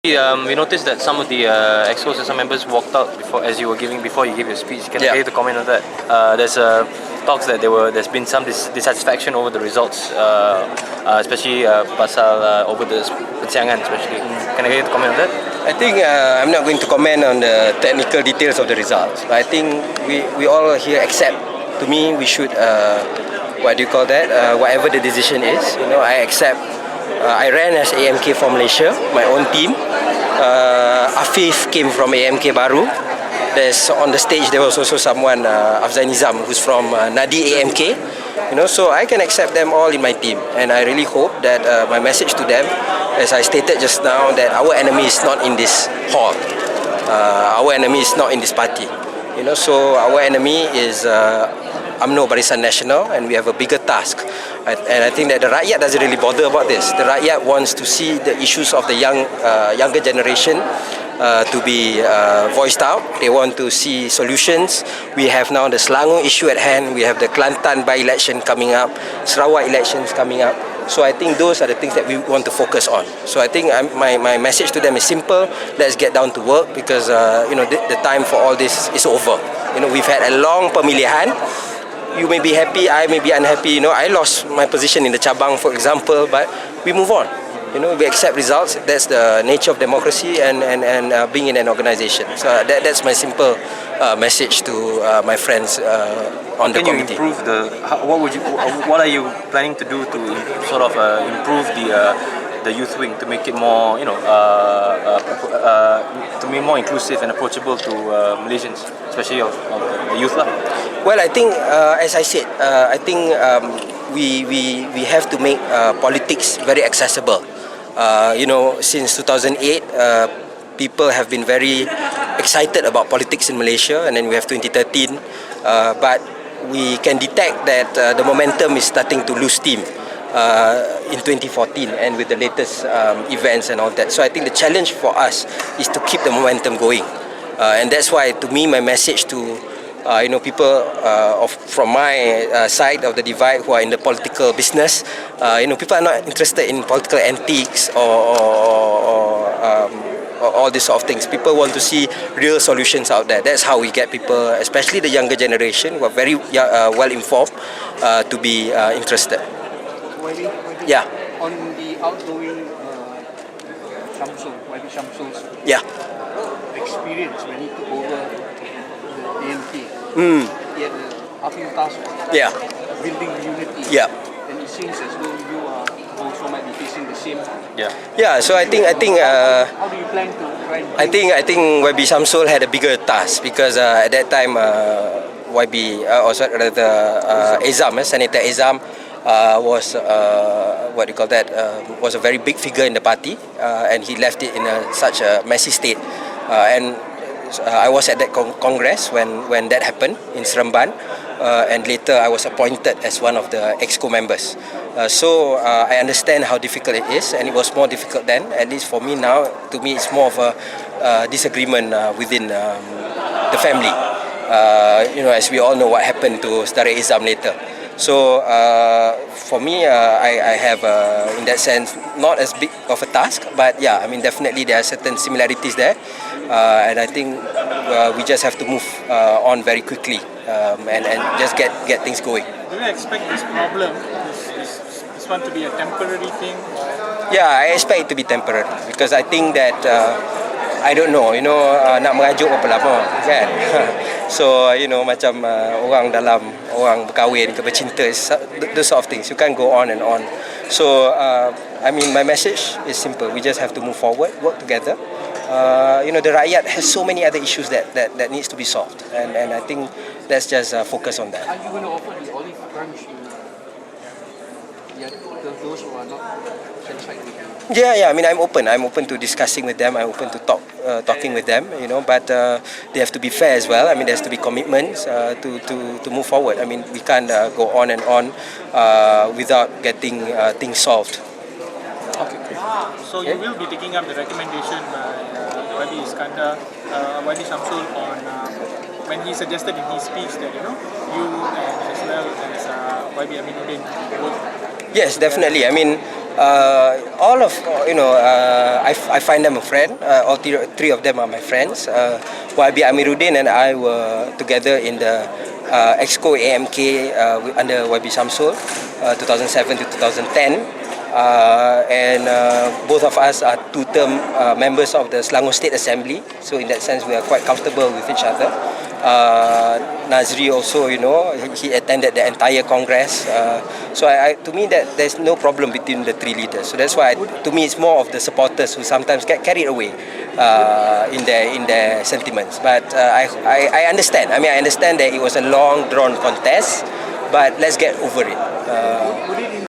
We noticed that some of the EXCO system members walked out before you gave your speech. Can I get you to comment on that? There's talks that there's been some dissatisfaction over the results, especially pasal over the persiangan especially. Can I get you to comment on that? I think I'm not going to comment on the technical details of the results, but I think we all here accept. To me, we should whatever the decision is. I accept. I ran as AMK for Malaysia, my own team. Afif came from AMK Baru. On the stage there was also someone, Afzal Nizam, who's from Nadi AMK. So I can accept them all in my team, and I really hope that my message to them, as I stated just now, that our enemy is not in this hall. Our enemy is not in this party. So our enemy is UMNO Barisan Nasional, and we have a bigger task. And I think that the rakyat doesn't really bother about this. The rakyat wants to see the issues of the younger generation to be voiced out. They want to see solutions. We have now the Selangor issue at hand. We have the Kelantan by-election coming up, Sarawak elections coming up. So I think those are the things that we want to focus on. So I think my message to them is simple. Let's get down to work, because the time for all this is over. We've had a long pemilihan. You may be happy, I may be unhappy. I lost my position in the cabang, for example, but we move on. We accept results. That's the nature of democracy and being in an organization. So that's my simple message to my friends on the committee. Can you improve what are you planning to do to sort of improve the youth wing to make it more, to be more inclusive and approachable to Malaysians, especially of the youth lah? Well, I think, as I said, I think we have to make politics very accessible. Since 2008, people have been very excited about politics in Malaysia, and then we have 2013. But we can detect that the momentum is starting to lose steam in 2014, and with the latest events and all that. So I think the challenge for us is to keep the momentum going. And that's why, to me, my message to people from my side of the divide who are in the political business, people are not interested in political antiques or all these sort of things. People want to see real solutions out there. That's how we get people, especially the younger generation, who are very well informed, to be interested. Yeah. On the outgoing YB Shamsul's experience when he took over the AMK, he had the ultimate task of building unity. Yeah. And it seems as though you are also might be facing the same. Yeah. So I think. How do you plan to try and I think YB Shamsul had a bigger task, because at that time Senator Ezam was was a very big figure in the party, and he left it in such a messy state. And I was at that congress when that happened in Seremban, and later I was appointed as one of the EXCO members. So I understand how difficult it is, and it was more difficult then. At least for me now, to me it's more of a disagreement within the family. As we all know what happened to Saudara Izam later. So for me, I have in that sense not as big of a task, but definitely there are certain similarities there, and I think we just have to move on very quickly and just get things going. Do you expect this problem, this one to be a temporary thing? Yeah, I expect it to be temporary, because I think that I don't know, nak mengajuk berapa lama kan. So macam orang berkahwin ke bercinta, those sort of things, you can't go on and on. So my message is simple. We just have to move forward, work together. The rakyat has so many other issues that needs to be solved, and I think let's just focus on that. Are you going to offer the olive branch to those who are not satisfied with you? Yeah. I'm open to discussing with them. I'm open to talking with them. But they have to be fair as well. There has to be commitments to move forward. We can't go on and on without getting things solved. Okay. So you will be taking up the recommendation by YB Shamsul on when he suggested in his speech that you and as well as YB Aminuddin both. Yes, definitely. All of I find them a friend. All three of them are my friends. YB Amiruddin and I were together in the EXCO AMK under YB Samsul, 2007 to 2010. And both of us are two-term members of the Selangor State Assembly. So in that sense, we are quite comfortable with each other. Nazri also, he attended the entire Congress. So to me, that there's no problem between the three leaders. So that's why, to me, it's more of the supporters who sometimes get carried away in their sentiments. But I understand. I understand that it was a long, drawn contest. But let's get over it.